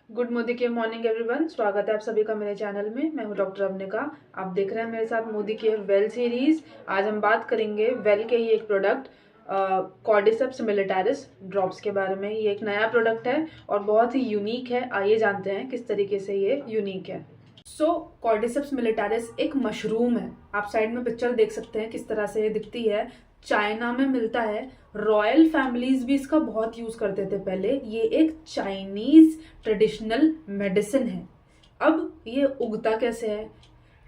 Good Modi के morning everyone. स्वागत है आप सभी का मेरे चैनल में। मैं हूं डॉक्टर अवनिका। आप देख रहे हैं मेरे साथ मोदी केयर वेल सीरीज। आज हम बात करेंगे वेल के ही एक प्रोडक्ट कॉर्डिसेप्स मिलिटारिस ड्रॉप्स के बारे में। ये एक नया प्रोडक्ट है और बहुत ही यूनिक है। आइए जानते हैं किस तरीके से ये यूनिक है। कॉर्डिसेप्स मिलिटारिस एक मशरूम है। आप साइड में पिक्चर देख सकते हैं किस तरह से ये दिखती है। चाइना में मिलता है। रॉयल फैमिलीज भी इसका बहुत यूज करते थे पहले। ये एक चाइनीज ट्रेडिशनल मेडिसिन है। अब ये उगता कैसे है?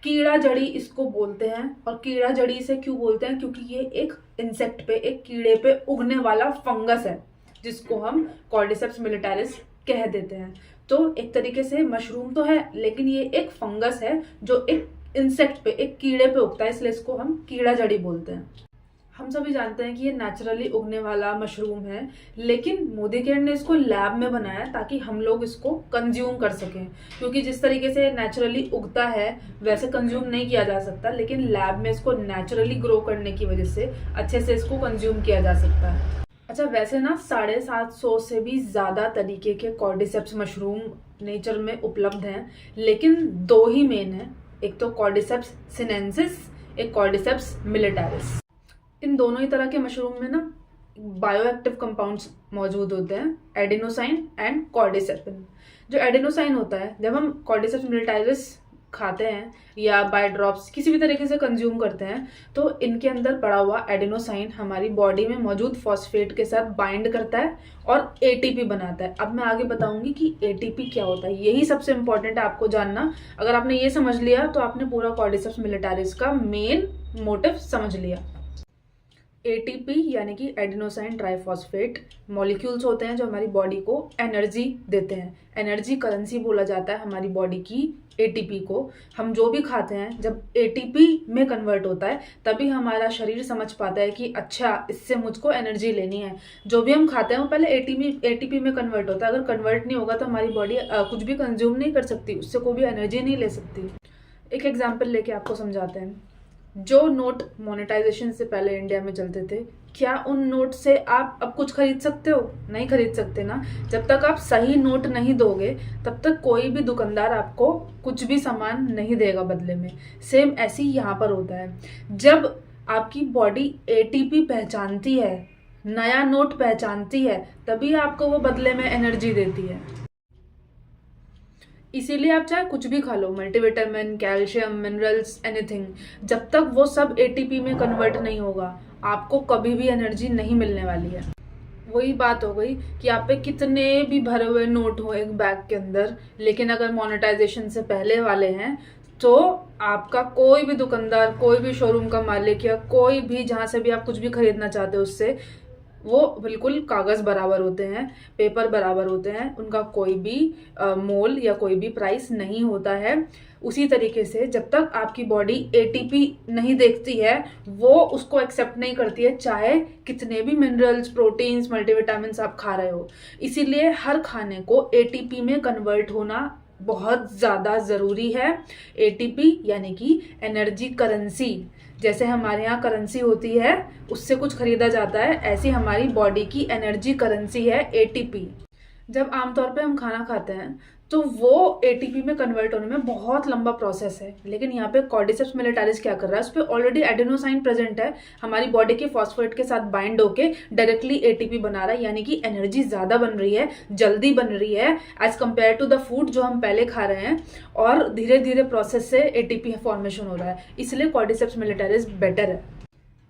कीड़ा जड़ी इसको बोलते हैं। और कीड़ा जड़ी से क्यों बोलते हैं? क्योंकि ये एक इंसेक्ट पे, एक कीड़े पे उगने वाला फंगस है जिसको हम कॉर्डिसेप्स मिलिटारिस कह देते हैं। तो एक तरीके से मशरूम तो है, लेकिन ये एक फंगस है जो एक इंसेक्ट पे, एक कीड़े पे उगता है, इसलिए इसको हम कीड़ा जड़ी बोलते हैं। हम सभी जानते हैं कि ये नेचुरली उगने वाला मशरूम है, लेकिन मोदी केयर ने इसको लैब में बनाया ताकि हम लोग इसको कंज्यूम कर सकें। क्योंकि जिस तरीके से नेचुरली उगता है वैसे कंज्यूम नहीं किया जा सकता, लेकिन लैब में इसको नेचुरली ग्रो करने की वजह से अच्छे से इसको कंज्यूम किया जा सकता है। अच्छा, वैसे ना 750 से भी ज्यादा तरीके के कॉर्डिसेप्स मशरूम नेचर में उपलब्ध हैं, लेकिन दो ही मेन है। एक तो कॉर्डिसेप्स सिनेंसिस, एक कॉर्डिसेप्स मिलिटारिस। इन दोनों ही तरह के मशरूम में ना बायोएक्टिव कंपाउंड्स मौजूद होते हैं, एडिनोसाइन एंड कॉर्डिसेपिन। जो एडिनोसाइन होता है, जब हम कॉर्डिसेप्स मिलिटारिस खाते हैं या बाय ड्रॉप्स किसी भी तरीके से कंज्यूम करते हैं, तो इनके अंदर पड़ा हुआ एडिनोसाइन हमारी बॉडी में मौजूद फॉस्फेट के साथ बाइंड करता है और एटीपी बनाता है। अब मैं आगे बताऊंगी कि एटीपी क्या होता है। यही सबसे इंपॉर्टेंट है आपको जानना। अगर आपने ये समझ लिया तो आपने पूरा कॉर्डिसेप्स मिलिटारिस का मेन मोटिव समझ लिया। एटीपी यानी कि एडिनोसाइन ट्राइफॉस्फेट मॉलिक्यूल्स होते हैं जो हमारी बॉडी को एनर्जी देते हैं। एनर्जी करेंसी बोला जाता है हमारी बॉडी की एटीपी को। हम जो भी खाते हैं जब एटीपी में कन्वर्ट होता है तभी हमारा शरीर समझ पाता है कि अच्छा, इससे मुझको एनर्जी लेनी है। जो भी हम खाते हैं वो पहले एटीपी में कन्वर्ट होता है। अगर कन्वर्ट नहीं होगा तो हमारी बॉडी कुछ भी कंज्यूम नहीं कर सकती, उससे कोई भी एनर्जी नहीं ले सकती। एक एग्जाम्पल लेके आपको समझाते हैं। जो नोट मोनेटाइजेशन से पहले इंडिया में चलते थे, क्या उन नोट से आप अब कुछ खरीद सकते हो? नहीं खरीद सकते ना। जब तक आप सही नोट नहीं दोगे तब तक कोई भी दुकानदार आपको कुछ भी सामान नहीं देगा बदले में। सेम ऐसे ही यहाँ पर होता है। जब आपकी बॉडी एटीपी पहचानती है, नया नोट पहचानती है, तभी आपको वो बदले में एनर्जी देती है। इसीलिए आप चाहे कुछ भी खा लो, मल्टीविटामिन, कैल्शियम, मिनरल्स, एनीथिंग, जब तक वो सब एटीपी में कन्वर्ट नहीं होगा आपको कभी भी एनर्जी नहीं मिलने वाली है। वही बात हो गई कि आप पे कितने भी भरे हुए नोट हो एक बैग के अंदर, लेकिन अगर मोनेटाइजेशन से पहले वाले हैं तो आपका कोई भी दुकानदार, कोई भी शोरूम का मालिक या कोई भी जहां से भी आप कुछ भी खरीदना चाहते हो उससे, वो बिल्कुल कागज बराबर होते हैं, पेपर बराबर होते हैं। उनका कोई भी मोल या कोई भी प्राइस नहीं होता है। उसी तरीके से जब तक आपकी बॉडी एटीपी नहीं देखती है वो उसको एक्सेप्ट नहीं करती है, चाहे कितने भी मिनरल्स, प्रोटीन्स, मल्टीविटामिन्स आप खा रहे हो। इसीलिए हर खाने को एटीपी में कन्वर्ट होना बहुत ज्यादा जरूरी है। एटीपी यानी कि एनर्जी करेंसी। जैसे हमारे यहाँ करेंसी होती है, उससे कुछ खरीदा जाता है, ऐसी हमारी बॉडी की एनर्जी करेंसी है एटीपी। जब आमतौर पे हम खाना खाते हैं तो वो एटीपी में कन्वर्ट होने में बहुत लंबा प्रोसेस है, लेकिन यहाँ पे कॉर्डिसेप्स मिलिटारिस क्या कर रहा है, उस पर ऑलरेडी एडेनोसाइन प्रेजेंट है, हमारी बॉडी के फॉस्फेट के साथ बाइंड होके डायरेक्टली एटीपी बना रहा है। यानी कि एनर्जी ज्यादा बन रही है, जल्दी बन रही है as compare to the food जो हम पहले खा रहे हैं, और धीरे धीरे प्रोसेस से एटीपी फॉर्मेशन हो रहा है। इसलिए कॉर्डिसेप्स मिलिटारिस बेटर है।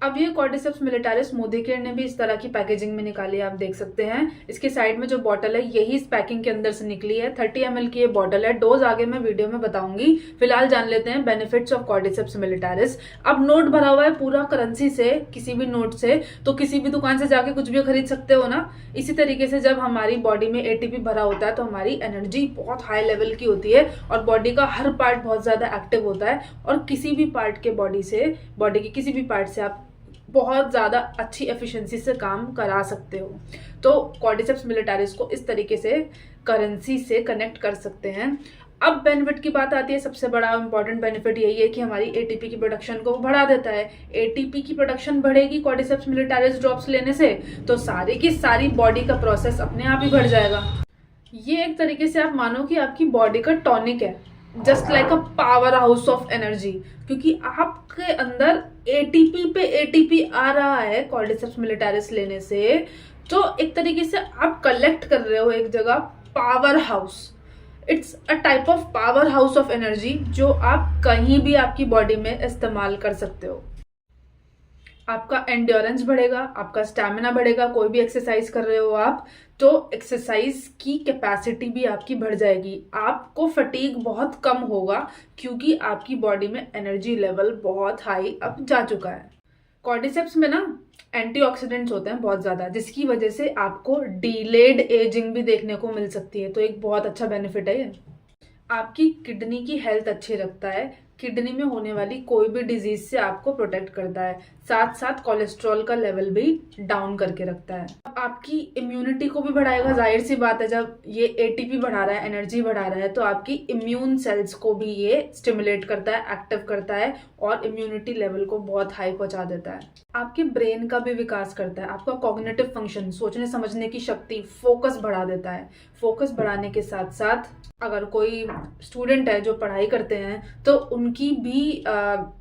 अब ये कॉर्डिसेप्स मिलिटारिस मोदी केयर ने भी इस तरह की पैकेजिंग में निकाली है, आप देख सकते हैं। इसके साइड में जो बॉटल है यही इस पैकिंग के अंदर से निकली है। 30 ml की ये बॉटल है। डोज आगे मैं वीडियो में बताऊंगी। फिलहाल जान लेते हैं बेनिफिट्स ऑफ कॉर्डिसेप्स मिलिटारिस। अब नोट भरा हुआ है पूरा करेंसी से, किसी भी नोट से, तो किसी भी दुकान से जाके कुछ भी खरीद सकते हो ना। इसी तरीके से जब हमारी बॉडी में एटीपी भरा होता है तो हमारी एनर्जी बहुत हाई लेवल की होती है और बॉडी का हर पार्ट बहुत ज्यादा एक्टिव होता है, और किसी भी पार्ट के बॉडी के किसी भी पार्ट से आप बहुत ज़्यादा अच्छी एफिशिएंसी से काम करा सकते हो। तो कॉर्डिसेप्स मिलिटारिस को इस तरीके से करेंसी से कनेक्ट कर सकते हैं। अब बेनिफिट की बात आती है। सबसे बड़ा इंपॉर्टेंट बेनिफिट यही है कि हमारी एटीपी की प्रोडक्शन को बढ़ा देता है। एटीपी की प्रोडक्शन बढ़ेगी कॉर्डिसेप्स मिलिटारिस ड्रॉप्स लेने से, तो सारी की सारी बॉडी का प्रोसेस अपने आप ही बढ़ जाएगा। ये एक तरीके से आप मानो कि आपकी बॉडी का टॉनिक है, just like a power house of energy, क्योंकि आपके अंदर एटीपी पे एटीपी आ रहा है कॉर्डिसेप्स मिलिटारिस लेने से। तो एक तरीके से आप कलेक्ट कर रहे हो एक जगह power house. It's a type of power house of energy जो आप कहीं भी आपकी बॉडी में इस्तेमाल कर सकते हो। आपका एंड्योरेंस बढ़ेगा, आपका स्टैमिना बढ़ेगा। कोई भी एक्सरसाइज कर रहे हो आप, तो एक्सरसाइज की कैपेसिटी भी आपकी बढ़ जाएगी। आपको फटीग बहुत कम होगा क्योंकि आपकी बॉडी में एनर्जी लेवल बहुत हाई अब जा चुका है। कॉर्डिसेप्स में ना एंटीऑक्सीडेंट्स होते हैं बहुत ज़्यादा, जिसकी वजह से आपको डीलेड एजिंग भी देखने को मिल सकती है। तो एक बहुत अच्छा बेनिफिट है ये। आपकी किडनी की हेल्थ अच्छी रखता है। किडनी में होने वाली कोई भी डिजीज से आपको प्रोटेक्ट करता है। साथ साथ कोलेस्ट्रॉल का लेवल भी डाउन करके रखता है। आपकी इम्यूनिटी को भी बढ़ाएगा। जाहिर सी बात है, जब ये एटीपी बढ़ा रहा है, एनर्जी बढ़ा रहा है, तो आपकी इम्यून सेल्स को भी ये स्टिमुलेट करता है, एक्टिव करता है और इम्यूनिटी लेवल को बहुत हाई पहुंचा देता है। आपके ब्रेन का भी विकास करता है। आपका कॉग्निटिव फंक्शन, सोचने समझने की शक्ति, फोकस बढ़ा देता है। फोकस बढ़ाने के साथ साथ अगर कोई स्टूडेंट है जो पढ़ाई करते हैं तो उनकी भी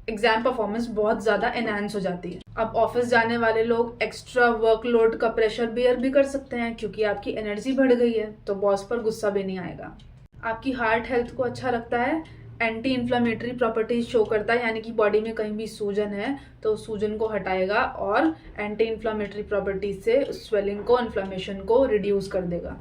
एग्जाम परफॉर्मेंस बहुत ज़्यादा एनहांस हो जाती है। अब ऑफिस जाने वाले लोग एक्स्ट्रा वर्कलोड का प्रेशर बेयर भी कर सकते हैं क्योंकि आपकी एनर्जी बढ़ गई है, तो बॉस पर गुस्सा भी नहीं आएगा। आपकी हार्ट हेल्थ को अच्छा रखता है। एंटी इन्फ्लामेटरी प्रॉपर्टीज शो करता है, यानी कि बॉडी में कहीं भी सूजन है तो सूजन को हटाएगा और एंटी इन्फ्लामेटरी प्रॉपर्टीज से स्वेलिंग को, इन्फ्लामेशन को रिड्यूस कर देगा।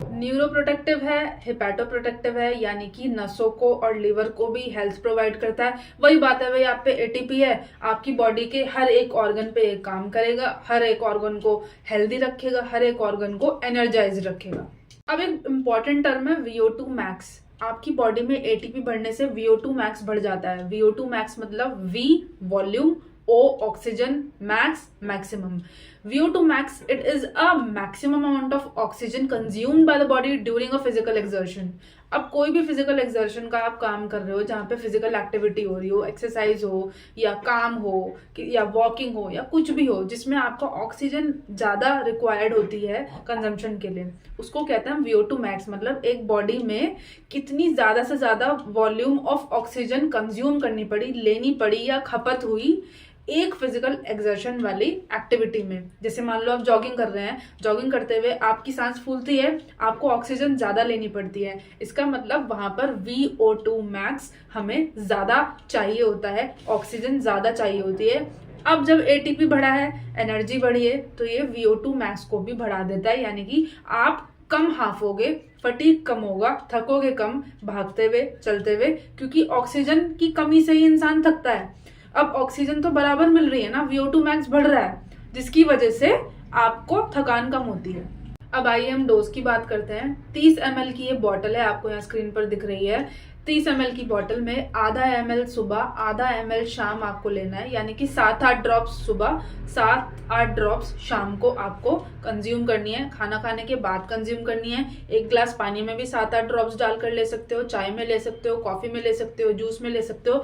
न्यूरोप्रोटेक्टिव है, हिपैटोप्रोटेक्टिव है, यानी कि नसों को और लिवर को भी हेल्थ प्रोवाइड करता है। वही बात है भाई, आप पे एटीपी है, आपकी बॉडी के हर एक ऑर्गन पे एक काम करेगा, हर एक ऑर्गन को हेल्दी रखेगा, हर एक ऑर्गन को एनर्जाइज रखेगा। अब एक इम्पॉर्टेंट टर्म है VO2 मैक्स। आपकी बॉडी में एटीपी बढ़ने से VO2 मैक्स बढ़ जाता है। VO2 मैक्स मतलब V volume, O oxygen, max maximum. VO2 max, it is a maximum amount of oxygen consumed by the body during a physical exertion। अब कोई भी फिजिकल एक्सर्शन का आप काम कर रहे हो जहाँ पे फिजिकल एक्टिविटी हो रही हो, एक्सरसाइज हो या काम हो या वॉकिंग हो या कुछ भी हो जिसमें आपका ऑक्सीजन ज़्यादा रिक्वायर्ड होती है कंजम्पशन के लिए, उसको कहते हैं VO2 मैक्स। मतलब एक बॉडी में कितनी ज़्यादा से ज़्यादा वॉल्यूम ऑफ ऑक्सीजन कंज्यूम करनी पड़ी, लेनी पड़ी या खपत हुई एक फिजिकल एक्सर्शन वाली एक्टिविटी में। जैसे मान लो आप जॉगिंग कर रहे हैं, जॉगिंग करते हुए आपकी सांस फूलती है, आपको ऑक्सीजन ज्यादा लेनी पड़ती है। इसका मतलब वहां पर VO2 मैक्स हमें ज्यादा चाहिए होता है, ऑक्सीजन ज्यादा चाहिए होती है। अब जब एटीपी बढ़ा है, एनर्जी बढ़ी है, तो ये VO2 मैक्स को भी बढ़ा देता है, यानी कि आप कम हाफोगे, फटीग कम होगा, थकोगे कम भागते हुए, चलते हुए, क्योंकि ऑक्सीजन की कमी से ही इंसान थकता है। अब ऑक्सीजन तो बराबर मिल रही है ना, VO2 मैक्स बढ़ रहा है, जिसकी वजह से आपको थकान कम होती है। अब आइए हम डोज की बात करते हैं। 30 ml की ये बॉटल है, आपको यहाँ स्क्रीन पर दिख रही है। 30 ml की बॉटल में आधा ml सुबह, आधा ml शाम आपको लेना है, यानी कि 7-8 ड्रॉप्स सुबह, 7-8 ड्रॉप्स शाम को आपको कंज्यूम करनी है। खाना खाने के बाद कंज्यूम करनी है। एक ग्लास पानी में भी 7-8 ड्रॉप्स डालकर ले सकते हो, चाय में ले सकते हो, कॉफी में ले सकते हो, जूस में ले सकते हो,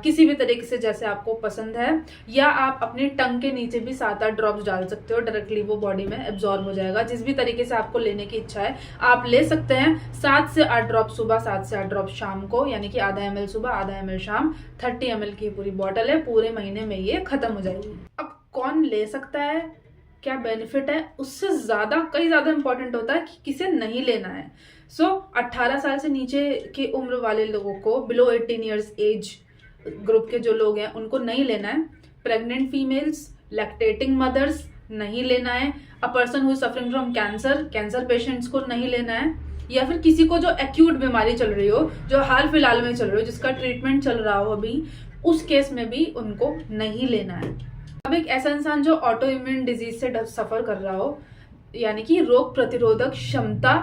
किसी भी तरीके से जैसे आपको पसंद है। या आप अपनी टंग के नीचे भी 7-8 ड्रॉप्स डाल सकते हो, डायरेक्टली वो बॉडी में एब्जॉर्ब हो जाएगा। जिस भी तरीके से आपको लेने की इच्छा है आप ले सकते हैं। 7 से 8 ड्रॉप सुबह, 7 से 8 ड्रॉप शाम को, यानी कि आधा ml सुबह, आधा ml शाम। 30 ml की पूरी बॉटल है, पूरे महीने में ये खत्म हो जाएगी। अब कौन ले सकता है, क्या बेनिफिट है, उससे ज्यादा कई ज्यादा इंपॉर्टेंट होता है कि किसे नहीं लेना है। 18 साल से नीचे की उम्र वाले लोगों को, बिलो 18 ईयर्स एज ग्रुप के जो लोग हैं, उनको नहीं लेना है। प्रेग्नेंट फीमेल्स, लैक्टेटिंग मदर्स नहीं लेना है। A person who suffering from cancer patients को नहीं लेना है। या फिर किसी को जो एक्यूट बीमारी चल रही हो, जो हाल फिलहाल में चल रही हो, जिसका ट्रीटमेंट चल रहा हो अभी, उस केस में भी उनको नहीं लेना है। अब एक ऐसा इंसान जो ऑटो इम्यून डिजीज से सफर कर रहा हो, यानी कि रोग प्रतिरोधक क्षमता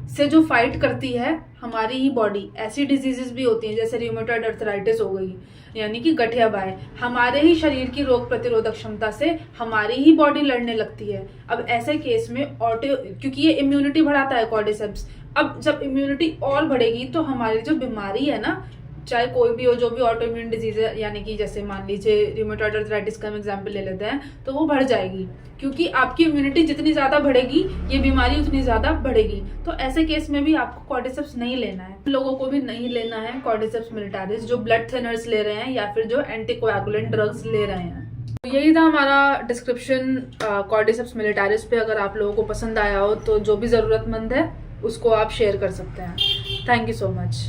से जो फाइट करती है हमारी ही बॉडी, ऐसी डिजीजेस भी होती हैं जैसे रियूमेटॉइड अर्थराइटिस हो गई, यानी कि गठियाबाई, हमारे ही शरीर की रोग प्रतिरोधक क्षमता से हमारी ही बॉडी लड़ने लगती है। अब ऐसे केस में क्योंकि ये इम्यूनिटी बढ़ाता है कॉर्डिसेप्स, अब जब इम्यूनिटी और बढ़ेगी तो हमारी जो बीमारी है ना, चाहे कोई भी हो, जो भी ऑटो इम्यून डिजीज है, यानी कि जैसे मान लीजिए रूमेटॉइड आर्थराइटिस का हम एग्जाम्पल ले लेते हैं, तो वो बढ़ जाएगी, क्योंकि आपकी इम्यूनिटी जितनी ज़्यादा बढ़ेगी ये बीमारी उतनी ज़्यादा बढ़ेगी। तो ऐसे केस में भी आपको कॉर्डिसेप्स नहीं लेना है। लोगों को भी नहीं लेना है कॉर्डिसेप्स मिलिटारिस, जो ब्लड थिनर्स ले रहे हैं या फिर जो एंटीकोएगुलेंट ड्रग्स ले रहे हैं। तो यही था हमारा डिस्क्रिप्शन कॉर्डिसेप्स मिलिटारिस पे। अगर आप लोगों को पसंद आया हो तो जो भी ज़रूरतमंद है उसको आप शेयर कर सकते हैं। Thank you so much.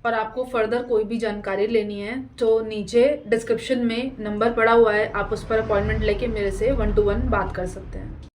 और आपको फर्दर कोई भी जानकारी लेनी है तो नीचे डिस्क्रिप्शन में नंबर पड़ा हुआ है, आप उस पर अपॉइंटमेंट लेके मेरे से 1-to-1 बात कर सकते हैं।